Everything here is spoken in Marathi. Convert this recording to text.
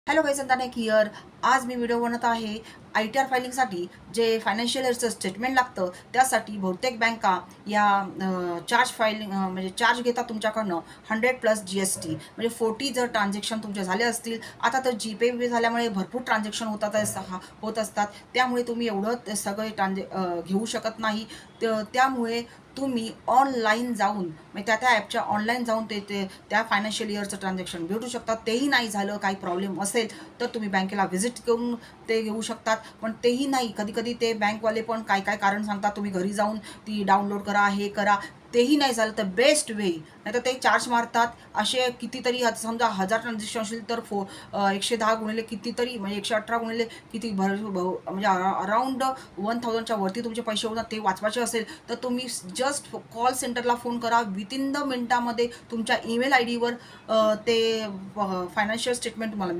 Hello guys, अंदानेक here. आज मी व्हिडिओ बनवत आहे ITR फायलिंगसाठी जे फायनान्शियल इयरचं स्टेटमेंट लागतं त्यासाठी बहुतेक बँका या चार्ज फायलिंग म्हणजे चार्ज घेतात तुमच्याकडनं 100+ GST. म्हणजे 40 जर ट्रान्झॅक्शन तुमचे झाले असतील. आता तर GPay झाल्यामुळे भरपूर ट्रान्झॅक्शन होत असतात, त्यामुळे तुम्ही एवढं ते सगळे घेऊ शकत नाही. त्यामुळे तुम्ही ऑनलाईन जाऊन म्हणजे त्या ॲपच्या ऑनलाईन जाऊन त्या फायनान्शियल इयरचं ट्रान्झॅक्शन भेटू शकतात. तेही नाही झालं, काही प्रॉब्लेम असेल तर तुम्ही बँकेला व्हिजिट करून ते घेऊ शकतात. पण तेही नाही, कधी कधी ते बँकवाले पण काय काय कारण सांगतात, तुम्ही घरी जाऊन ती डाउनलोड करा, हे करा. तेही नाही झालं तर बेस्ट वे, नाही तर ते चार्ज मारतात. असे कितीतरी, समजा 1000 ट्रान्झॅक्शन असेल तर 110 गुणिले कितीतरी, म्हणजे 118 गुणिले किती म्हणजे अराउंड 1000च्या वरती तुमचे पैसे होतात. ते वाचवायचे असेल तर तुम्ही जस्ट कॉल सेंटरला फोन करा. विदिन द मिनिटामध्ये तुमच्या ईमेल ID वर ते फायनान्शियल स्टेटमेंट तुम्हाला